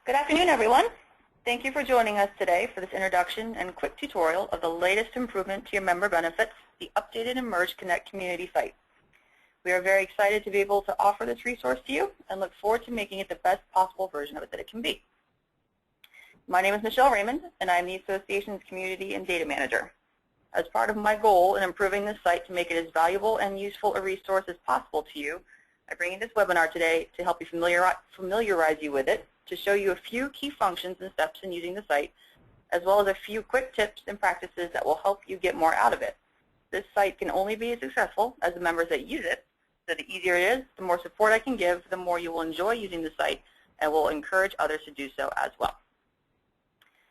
Good afternoon, everyone. Thank you for joining us today for this introduction and quick tutorial of the latest improvement to your member benefits, the updated Emerge Connect community site. We are very excited to be able to offer this resource to you and look forward to making it the best possible version of it that it can be. My name is Michelle Raymond, and I'm the Association's Community and Data Manager. As part of my goal in improving this site to make it as valuable and useful a resource as possible to you, I bring you this webinar today to help you familiarize you with it, to show you a few key functions and steps in using the site, as well as a few quick tips and practices that will help you get more out of it. This site can only be as successful as the members that use it, so the easier it is, the more support I can give, the more you will enjoy using the site, and will encourage others to do so as well.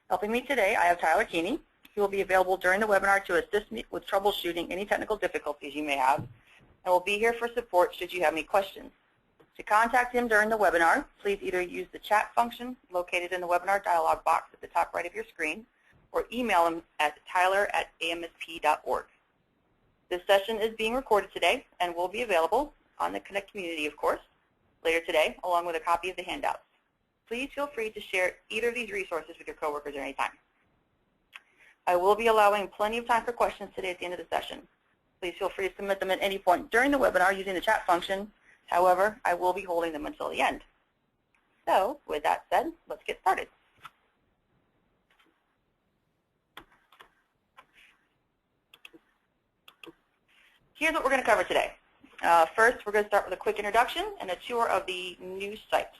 Helping me today, I have Tyler Keeney. He will be available during the webinar to assist me with troubleshooting any technical difficulties you may have, and will be here for support should you have any questions. To contact him during the webinar, please either use the chat function located in the webinar dialog box at the top right of your screen, or email him at tyler@amsp.org. This session is being recorded today and will be available on the Connect community, of course, later today, along with a copy of the handouts. Please feel free to share either of these resources with your coworkers at any time. I will be allowing plenty of time for questions today at the end of the session. Please feel free to submit them at any point during the webinar using the chat function. However, I will be holding them until the end. So, with that said, let's get started. Here's what we're going to cover today. First, we're going to start with a quick introduction and a tour of the new site.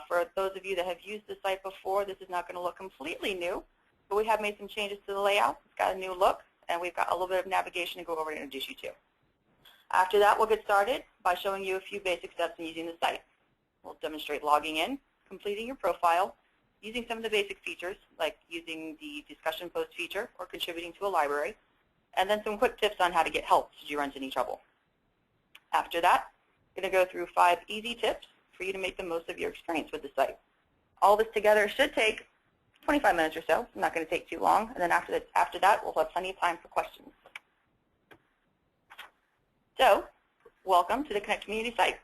For those of you that have used the site before, this is not going to look completely new, but we have made some changes to the layout. It's got a new look, and we've got a little bit of navigation to go over and introduce you to. After that, we'll get started by showing you a few basic steps in using the site. We'll demonstrate logging in, completing your profile, using some of the basic features like using the discussion post feature or contributing to a library, and then some quick tips on how to get help should you run into any trouble. After that, we're going to go through 5 easy tips for you to make the most of your experience with the site. All this together should take 25 minutes or so. It's not going to take too long. And then after that, we'll have plenty of time for questions. So, welcome to the Connect community site.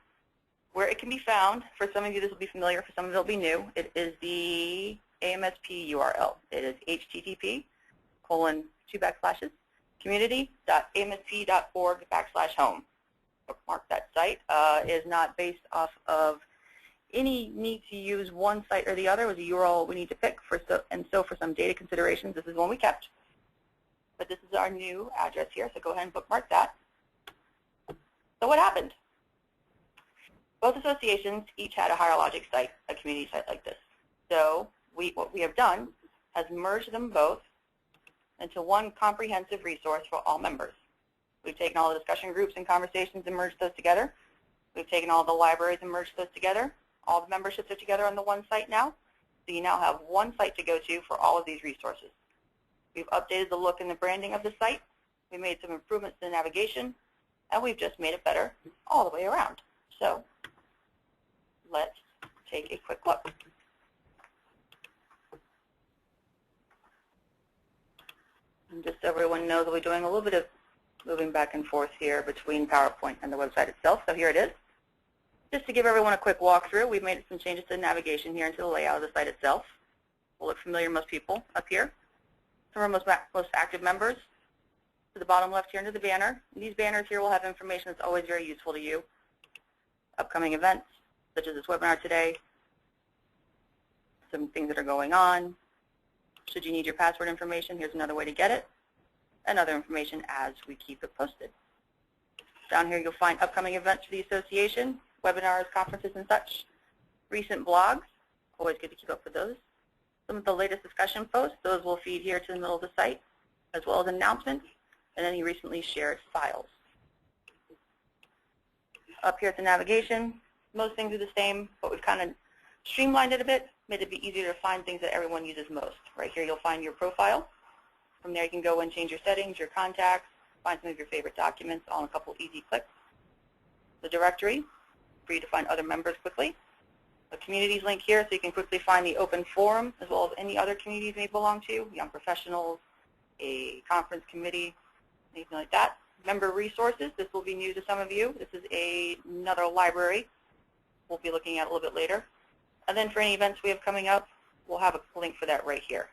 Where it can be found, for some of you this will be familiar, for some of you it will be new, it is the AMSP URL. It is http://community.amsp.org/home. Bookmark that site. Is not based off of any need to use one site or the other. It was a URL we need to pick, so for some data considerations, this is one we kept. But this is our new address here, so go ahead and bookmark that. So what happened? Both associations each had a HireLogic site, a community site like this. So what we have done has merged them both into one comprehensive resource for all members. We've taken all the discussion groups and conversations and merged those together. We've taken all the libraries and merged those together. All the memberships are together on the one site now. So you now have one site to go to for all of these resources. We've updated the look and the branding of the site. We made some improvements to the navigation. And we've just made it better all the way around. So let's take a quick look. And just so everyone knows, we'll be doing a little bit of moving back and forth here between PowerPoint and the website itself. So here it is. Just to give everyone a quick walkthrough, we've made some changes to the navigation here and to the layout of the site itself. Will look familiar to most people up here. Some of our most active members. To the bottom left here under the banner. And these banners here will have information that's always very useful to you. Upcoming events, such as this webinar today. Some things that are going on. Should you need your password information, here's another way to get it. And other information as we keep it posted. Down here you'll find upcoming events for the association, webinars, conferences, and such. Recent blogs, always good to keep up with those. Some of the latest discussion posts, those will feed here to the middle of the site, as well as announcements and any recently shared files. Up here at the navigation, most things are the same, but we've kind of streamlined it a bit, made it be easier to find things that everyone uses most. Right here you'll find your profile. From there you can go and change your settings, your contacts, find some of your favorite documents all in a couple easy clicks. The directory, for you to find other members quickly. The communities link here so you can quickly find the open forum as well as any other communities you may belong to, young professionals, a conference committee, anything like that. Member resources, this will be new to some of you. This is another library we'll be looking at a little bit later. And then for any events we have coming up, we'll have a link for that right here.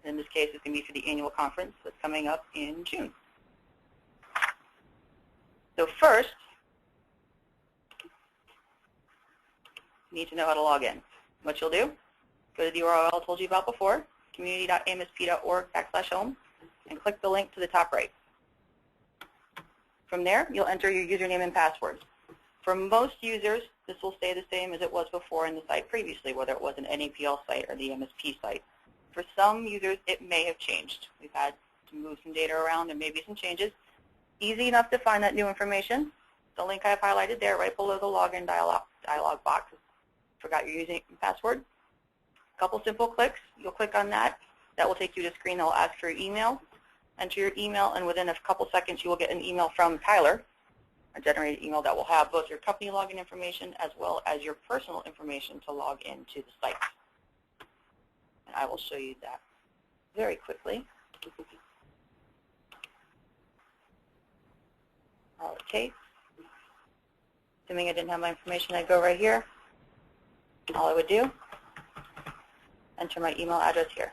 In this case, it's going to be for the annual conference that's coming up in June. So first, you need to know how to log in. What you'll do, go to the URL I told you about before, community.amsp.org/home, and click the link to the top right. From there, you'll enter your username and password. For most users, this will stay the same as it was before in the site previously, whether it was an NAPL site or the MSP site. For some users, it may have changed. We've had to move some data around and maybe some changes. Easy enough to find that new information. The link I've highlighted there right below the login dialog box. Forgot your username and password. A couple simple clicks. You'll click on that. That will take you to a screen that will ask for your email. Enter your email, and within a couple seconds, you will get an email from Tyler, a generated email that will have both your company login information as well as your personal information to log into the site. And I will show you that very quickly. All it takes, assuming I didn't have my information, I'd go right here. All I would do, enter my email address here.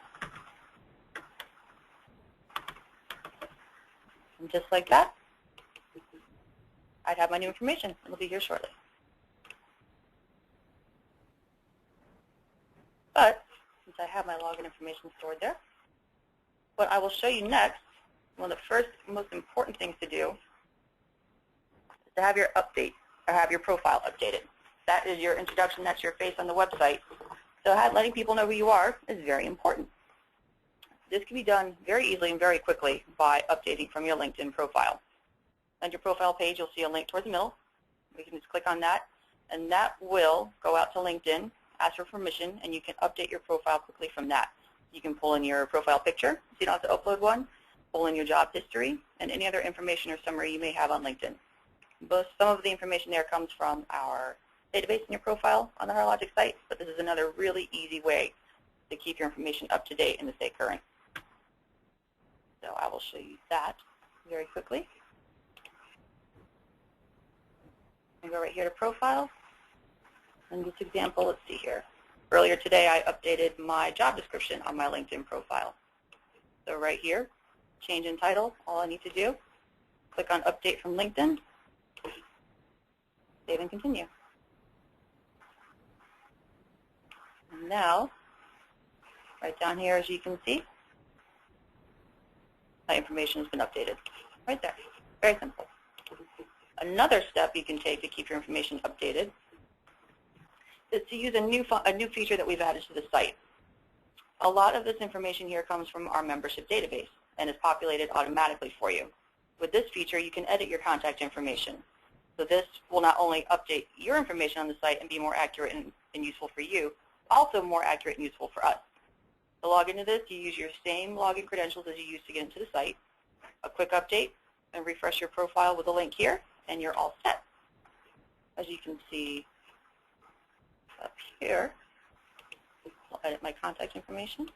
And just like that, I'd have my new information. It'll be here shortly. But since I have my login information stored there, what I will show you next, one of the first most important things to do is to have your profile updated. That is your introduction, that's your face on the website. So letting people know who you are is very important. This can be done very easily and very quickly by updating from your LinkedIn profile. On your profile page, you'll see a link towards the middle. We can just click on that, and that will go out to LinkedIn, ask for permission, and you can update your profile quickly from that. You can pull in your profile picture, so you don't have to upload one, pull in your job history, and any other information or summary you may have on LinkedIn. Some of the information there comes from our database in your profile on the HireLogic site, but this is another really easy way to keep your information up to date and to stay current. So I will show you that very quickly. I'll go right here to profile. In this example, let's see here. Earlier today, I updated my job description on my LinkedIn profile. So right here, change in title, all I need to do, click on Update from LinkedIn, save and continue. And now, right down here, as you can see, my information has been updated. Right there. Very simple. Another step you can take to keep your information updated is to use a new feature that we've added to the site. A lot of this information here comes from our membership database and is populated automatically for you. With this feature, you can edit your contact information. So this will not only update your information on the site and be more accurate and useful for you, also more accurate and useful for us. To log into this, you use your same login credentials as you used to get into the site, a quick update, and refresh your profile with a link here, and you're all set. As you can see up here, I'll edit my contact information.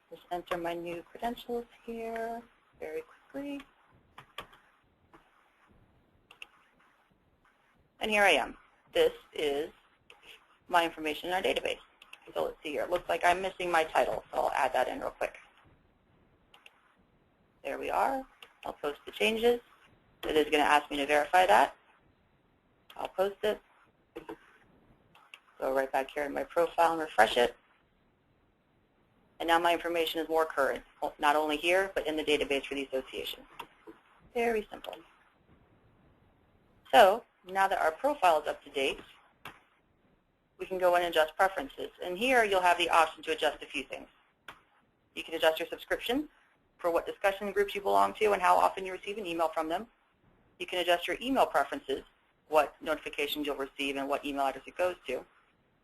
Just enter my new credentials here very quickly. And here I am. This is my information in our database. So let's see here. It looks like I'm missing my title, so I'll add that in real quick. There we are. I'll post the changes. It is going to ask me to verify that. I'll post it. Go right back here in my profile and refresh it. And now my information is more current, not only here, but in the database for the association. Very simple. So now that our profile is up to date, we can go in and adjust preferences. And here you'll have the option to adjust a few things. You can adjust your subscription for what discussion groups you belong to and how often you receive an email from them. You can adjust your email preferences, what notifications you'll receive and what email address it goes to.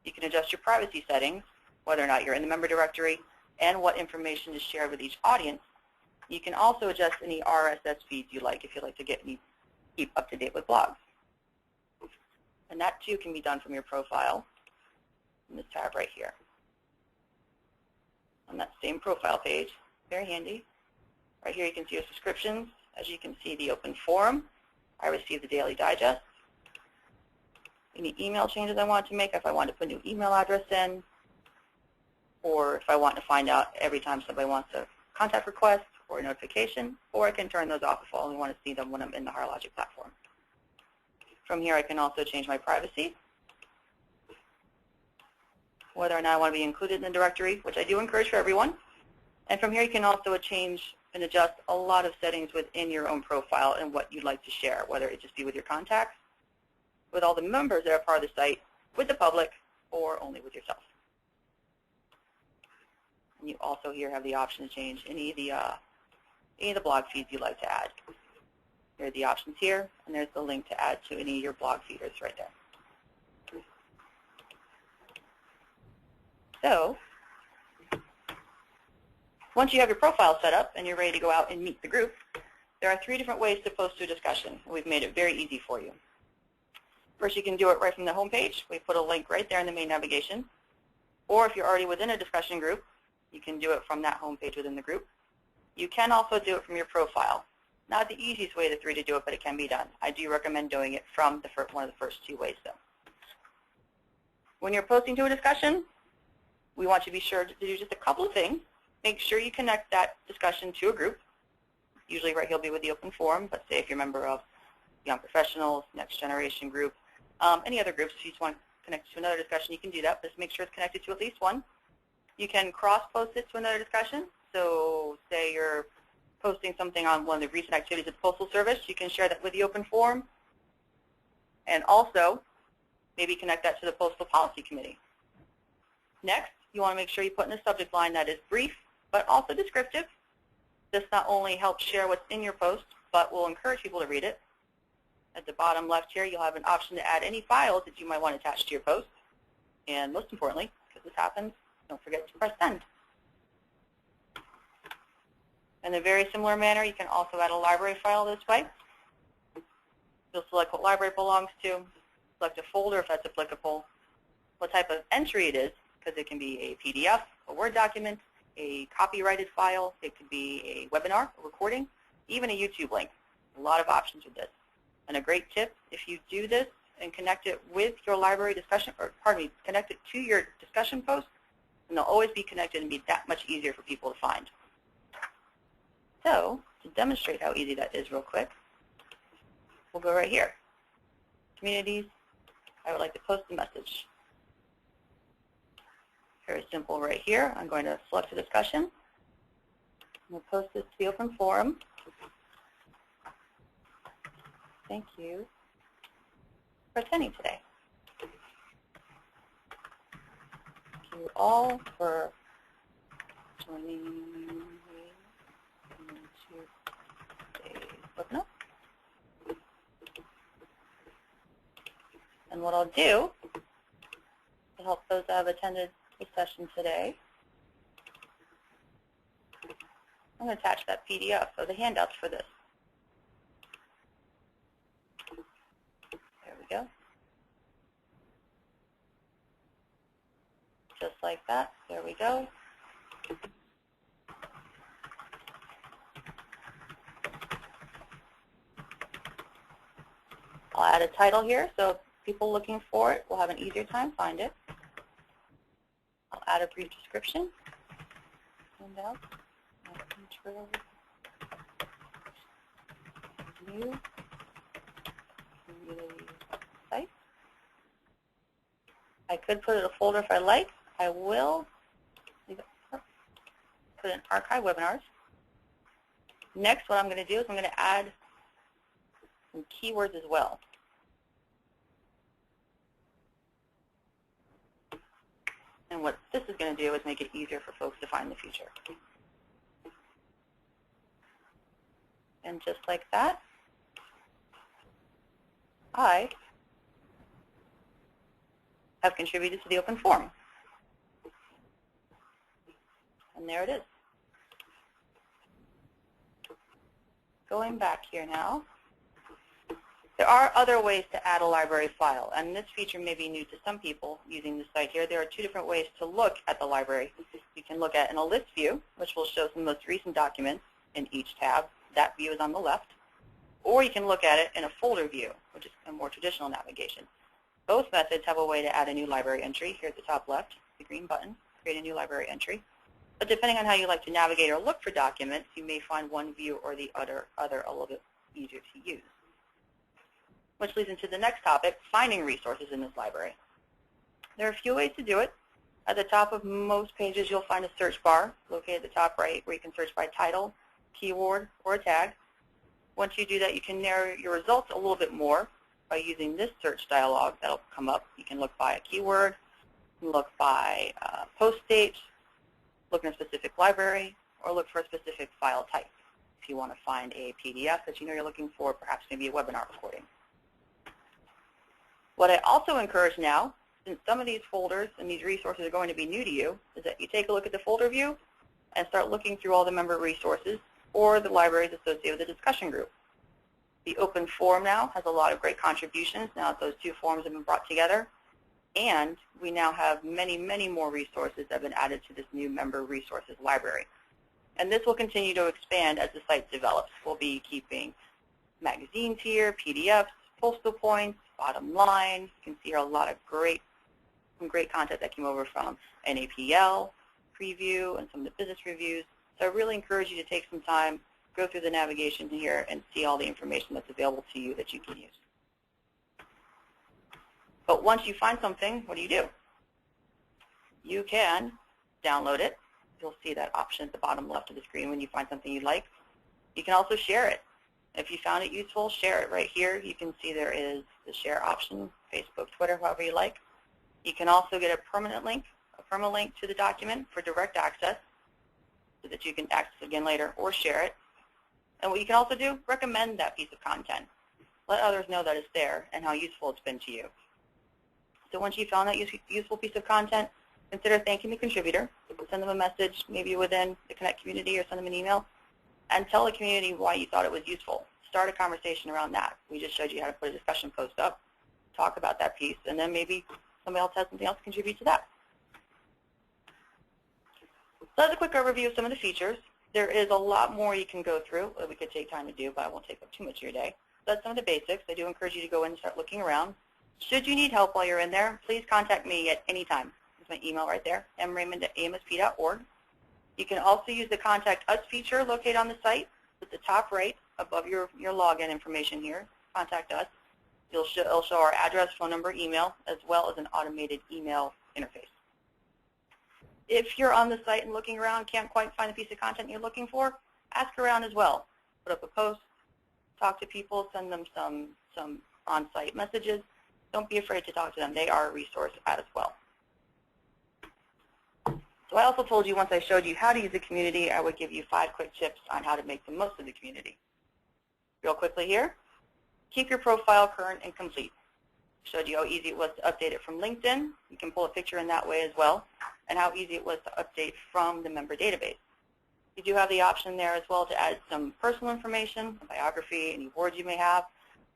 You can adjust your privacy settings, whether or not you're in the member directory, and what information is shared with each audience. You can also adjust any RSS feeds you like if you like to keep up to date with blogs. And that too can be done from your profile in this tab right here. On that same profile page, very handy. Right here you can see your subscriptions, as you can see, the open forum. I receive the daily digest. Any email changes I want to make, if I want to put a new email address in, or if I want to find out every time somebody wants a contact request or a notification, or I can turn those off if I only want to see them when I'm in the HireLogic platform. From here, I can also change my privacy, whether or not I want to be included in the directory, which I do encourage for everyone. And from here, you can also change and adjust a lot of settings within your own profile and what you'd like to share, whether it just be with your contacts, with all the members that are part of the site, with the public, or only with yourself. And you also here have the option to change any of the blog feeds you'd like to add. There are the options here, and there's the link to add to any of your blog feeders right there. So, once you have your profile set up and you're ready to go out and meet the group, there are 3 different ways to post to a discussion. We've made it very easy for you. First, you can do it right from the home page. We put a link right there in the main navigation. Or if you're already within a discussion group, you can do it from that home page within the group. You can also do it from your profile. Not the easiest way of the 3 to do it, but it can be done. I do recommend doing it from one of the first 2 ways, though. When you're posting to a discussion, we want you to be sure to do just a couple of things. Make sure you connect that discussion to a group. Usually right here will be with the open forum, but say if you're a member of Young Professionals, Next Generation Group, any other groups, if you just want to connect to another discussion, you can do that. Just make sure it's connected to at least one. You can cross-post it to another discussion. So say you're posting something on one of the recent activities of the Postal Service, you can share that with the open forum. And also, maybe connect that to the Postal Policy Committee. Next, you want to make sure you put in a subject line that is brief, but also descriptive. This not only helps share what's in your post, but will encourage people to read it. At the bottom left here, you'll have an option to add any files that you might want to attach to your post. And most importantly, because this happens, don't forget to press send. In a very similar manner, you can also add a library file this way. You'll select what library it belongs to, select a folder if that's applicable, what type of entry it is, because it can be a PDF, a Word document, a copyrighted file, it could be a webinar, a recording, even a YouTube link. A lot of options with this. And a great tip, if you do this and connect it with your library discussion, or pardon me, connect it to your discussion post, and they'll always be connected and be that much easier for people to find. So, to demonstrate how easy that is real quick, we'll go right here. Communities, I would like to post a message. Very simple right here. I'm going to select a discussion. We'll post this to the open forum. Thank you for attending today. Thank you all for joining me in today's webinar. And what I'll do to help those that have attended the session today, I'm going to attach that PDF of the handouts for this. There we go. Just like that. There we go. I'll add a title here, so people looking for it will have an easier time find it. I'll add a brief description. Handout. Intro. New. Community site. I could put it in a folder if I like. I will put in archive webinars. Next, what I'm going to do is I'm going to add some keywords as well. And what this is going to do is make it easier for folks to find the future. And just like that, I have contributed to the open forum. And there it is. Going back here now, there are other ways to add a library file, and this feature may be new to some people using the site here. There are 2 different ways to look at the library. You can look at in a list view, which will show some of the most recent documents in each tab. that view is on the left, or you can look at it in a folder view, which is a more traditional navigation. Both methods have a way to add a new library entry here at the top left, the green button, create a new library entry. But depending on how you like to navigate or look for documents, you may find one view or the other a little bit easier to use. Which leads into the next topic, finding resources in this library. There are a few ways to do it. At the top of most pages, you'll find a search bar located at the top right where you can search by title, keyword, or a tag. Once you do that, you can narrow your results a little bit more by using this search dialog that'll come up. You can look by a keyword, you can look by post date, look in a specific library, or look for a specific file type. If you want to find a PDF that you know you're looking for, perhaps maybe a webinar recording. What I also encourage now, since some of these folders and these resources are going to be new to you, is that you take a look at the folder view and start looking through all the member resources or the libraries associated with the discussion group. The open forum now has a lot of great contributions now that those two forums have been brought together. And we now have many, many more resources that have been added to this new member resources library. And this will continue to expand as the site develops. We'll be keeping magazines here, PDFs, postal points, bottom line. You can see here a lot of some great content that came over from NAPL preview and some of the business reviews. So I really encourage you to take some time, go through the navigation here, and see all the information that's available to you that you can use. But once you find something, what do? You can download it. You'll see that option at the bottom left of the screen when you find something you like. You can also share it. If you found it useful, share it. Right here, you can see there is the share option, Facebook, Twitter, however you like. You can also get a permalink to the document for direct access so that you can access it again later or share it. And what you can also do, recommend that piece of content. Let others know that it's there and how useful it's been to you. So once you found that useful piece of content, consider thanking the contributor. Send them a message, maybe within the Connect community, or send them an email, and tell the community why you thought it was useful. Start a conversation around that. We just showed you how to put a discussion post up, talk about that piece, and then maybe somebody else has something else to contribute to that. So that's a quick overview of some of the features. There is a lot more you can go through that we could take time to do, but I won't take up too much of your day. So that's some of the basics. I do encourage you to go in and start looking around. Should you need help while you're in there, please contact me at any time. There's my email right there, mraymond@amsp.org. You can also use the Contact Us feature located on the site at the top right above your login information here. Contact Us. It'll show our address, phone number, email, as well as an automated email interface. If you're on the site and looking around, can't quite find the piece of content you're looking for, ask around as well. Put up a post, talk to people, send them some on-site messages. Don't be afraid to talk to them. They are a resource as well. So I also told you once I showed you how to use the community, I would give you 5 quick tips on how to make the most of the community. Real quickly here, keep your profile current and complete. Showed you how easy it was to update it from LinkedIn. You can pull a picture in that way as well, and how easy it was to update from the member database. You do have the option there as well to add some personal information, a biography, any words you may have.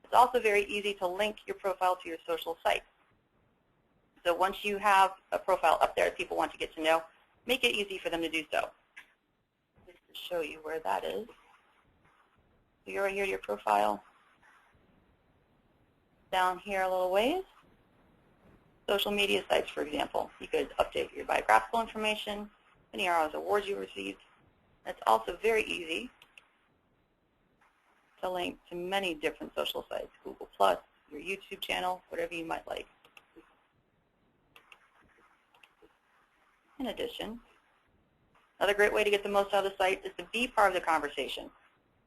It's also very easy to link your profile to your social site. So once you have a profile up there that people want to get to know, make it easy for them to do so. Just to show you where that is. So you're right here to your profile. Down here a little ways. Social media sites, for example. You could update your biographical information, any ROS awards you received. It's also very easy to link to many different social sites, Google+, your YouTube channel, whatever you might like. In addition, another great way to get the most out of the site is to be part of the conversation.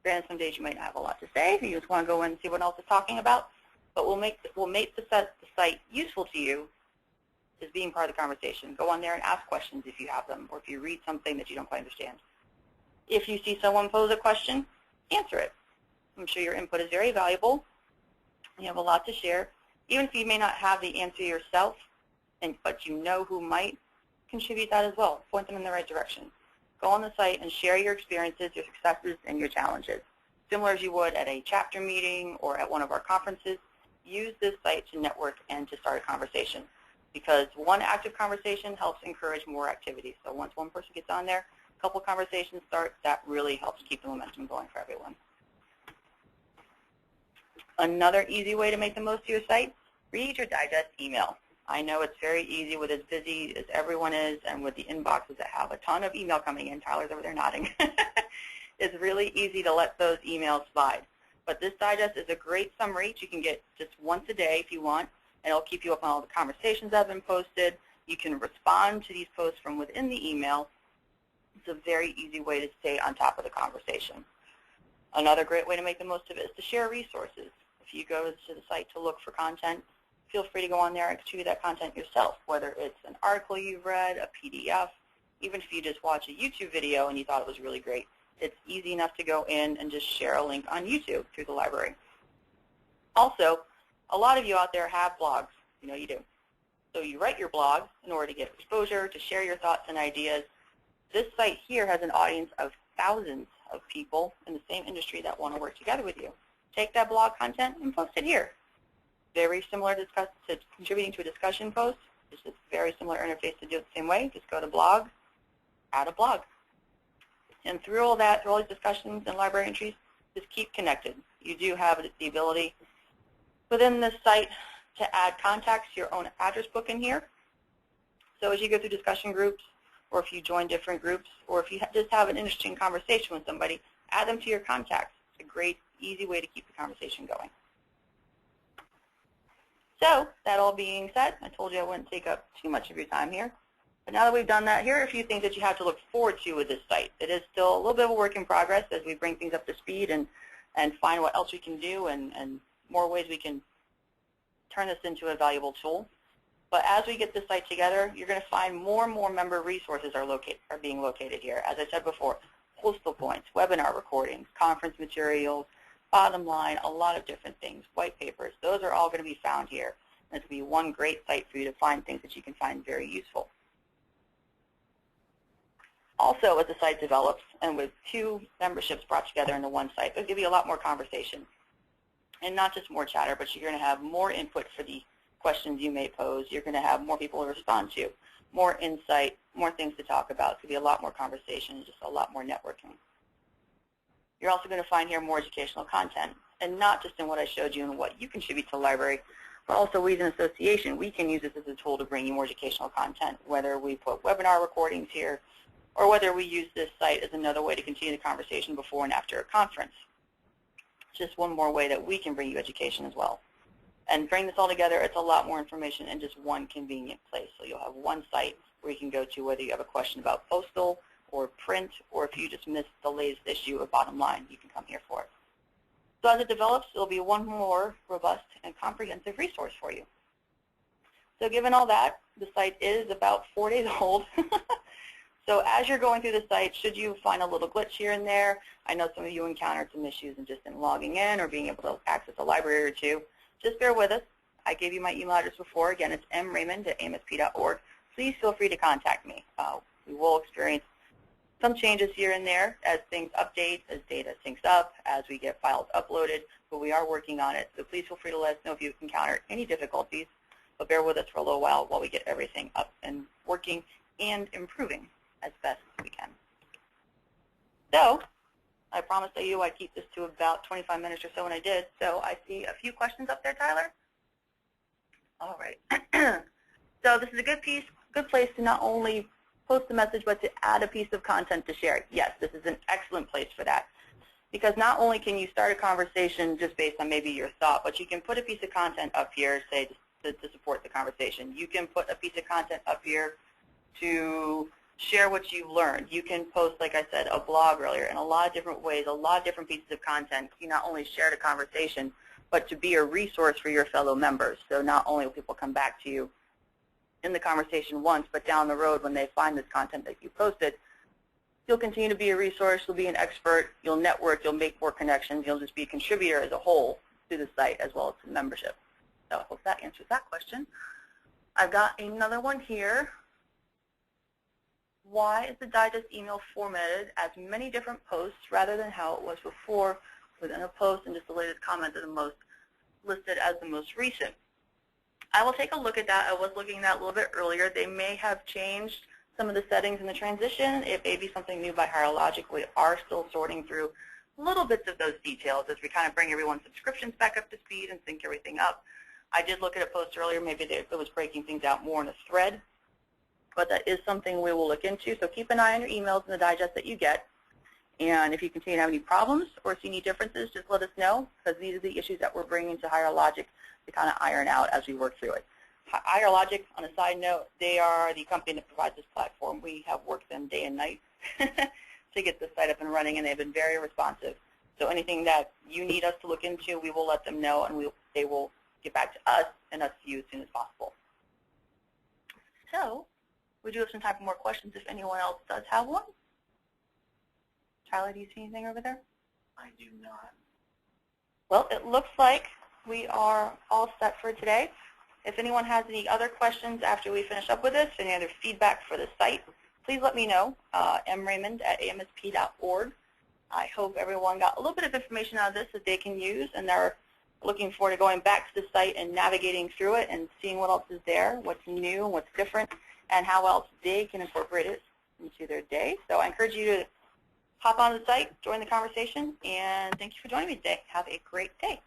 Granted, some days you might not have a lot to say, you just want to go in and see what else is talking about, but we'll make the site useful to you is being part of the conversation. Go on there and ask questions if you have them, or if you read something that you don't quite understand. If you see someone pose a question, answer it. I'm sure your input is very valuable. You have a lot to share. Even if you may not have the answer yourself, but you know who might, contribute that as well. Point them in the right direction. Go on the site and share your experiences, your successes, and your challenges. Similar as you would at a chapter meeting or at one of our conferences, use this site to network and to start a conversation, because one active conversation helps encourage more activities. So once one person gets on there, couple conversations start, that really helps keep the momentum going for everyone. Another easy way to make the most of your site, read your digest email. I know it's very easy with as busy as everyone is and with the inboxes that have a ton of email coming in. Tyler's over there nodding. It's really easy to let those emails slide. But this digest is a great summary you can get just once a day if you want, and it'll keep you up on all the conversations that have been posted. You can respond to these posts from within the email. It's a very easy way to stay on top of the conversation. Another great way to make the most of it is to share resources. If you go to the site to look for content, feel free to go on there and contribute that content yourself, whether it's an article you've read, a PDF, even if you just watch a YouTube video and you thought it was really great. It's easy enough to go in and just share a link on YouTube through the library. Also, a lot of you out there have blogs. You know you do. So you write your blog in order to get exposure, to share your thoughts and ideas. This site here has an audience of thousands of people in the same industry that want to work together with you. Take that blog content and post it here. Very similar to contributing to a discussion post. It's a very similar interface to do it the same way. Just go to blog, add a blog. And through all that, through all these discussions and library entries, just keep connected. You do have the ability within this site to add contacts to your own address book in here. So as you go through discussion groups, or if you join different groups, or if you just have an interesting conversation with somebody, add them to your contacts. It's a great, easy way to keep the conversation going. So that all being said, I told you I wouldn't take up too much of your time here. But now that we've done that, here are a few things that you have to look forward to with this site. It is still a little bit of a work in progress as we bring things up to speed and find what else we can do and more ways we can turn this into a valuable tool. But as we get this site together, you're going to find more and more member resources are being located here. As I said before, postal points, webinar recordings, conference materials, bottom line, a lot of different things, white papers. Those are all going to be found here. And it's going to be one great site for you to find things that you can find very useful. Also, as the site develops, and with 2 memberships brought together into one site, it'll give you a lot more conversation. And not just more chatter, but you're going to have more input for the questions you may pose. You're going to have more people to respond to, more insight, more things to talk about. It's going to be a lot more conversation and just a lot more networking. You're also going to find here more educational content, and not just in what I showed you and what you contribute to the library, but also we as an association, we can use this as a tool to bring you more educational content, whether we put webinar recordings here, or whether we use this site as another way to continue the conversation before and after a conference. Just one more way that we can bring you education as well. And bring this all together, it's a lot more information in just one convenient place. So you'll have one site where you can go to whether you have a question about postal or print, or if you just missed the latest issue of Bottom Line, you can come here for it. So as it develops, it'll be one more robust and comprehensive resource for you. So given all that, the site is about 4 days old. So as you're going through the site, should you find a little glitch here and there, I know some of you encountered some issues in logging in or being able to access a library or two, just bear with us. I gave you my email address before. Again, it's mraymond@amsp.org. Please feel free to contact me. We will experience some changes here and there as things update, as data syncs up, as we get files uploaded, but we are working on it. So please feel free to let us know if you encounter any difficulties, but bear with us for a little while we get everything up and working and improving as best as we can. So I promised you I'd keep this to about 25 minutes or so, and I did. So I see a few questions up there, Tyler. All right. So this is a good place to not only post a message, but to add a piece of content to share. Yes, this is an excellent place for that. Because not only can you start a conversation just based on maybe your thought, but you can put a piece of content up here, say, to support the conversation. You can put a piece of content up here to share what you've learned. You can post, like I said, a blog earlier in a lot of different ways, a lot of different pieces of content. You not only share the conversation, but to be a resource for your fellow members. So not only will people come back to you in the conversation once, but down the road when they find this content that you posted, you'll continue to be a resource, you'll be an expert, you'll network, you'll make more connections, you'll just be a contributor as a whole to the site as well as to the membership. So I hope that answers that question. I've got another one here. Why is the digest email formatted as many different posts rather than how it was before, within a post and just the latest comment of the most listed as the most recent? I will take a look at that. I was looking at that a little bit earlier. They may have changed some of the settings in the transition. It may be something new by HireLogic. We are still sorting through little bits of those details as we kind of bring everyone's subscriptions back up to speed and sync everything up. I did look at a post earlier. Maybe it was breaking things out more in a thread, but that is something we will look into. So keep an eye on your emails and the digest that you get. And if you continue to have any problems or see any differences, just let us know, because these are the issues that we're bringing to HireLogic to kind of iron out as we work through it. HireLogic, on a side note, they are the company that provides this platform. We have worked them day and night to get this site up and running, and they've been very responsive. So anything that you need us to look into, we will let them know, and they will get back to us and us to you as soon as possible. So we do have some time for more questions if anyone else does have one. Tyler, do you see anything over there? I do not. Well, it looks like we are all set for today. If anyone has any other questions after we finish up with this, any other feedback for the site, please let me know, mraymond@amsp.org. I hope everyone got a little bit of information out of this that they can use, and they're looking forward to going back to the site and navigating through it and seeing what else is there, what's new, what's different, and how else they can incorporate it into their day. So I encourage you to hop on the site, join the conversation, and thank you for joining me today. Have a great day.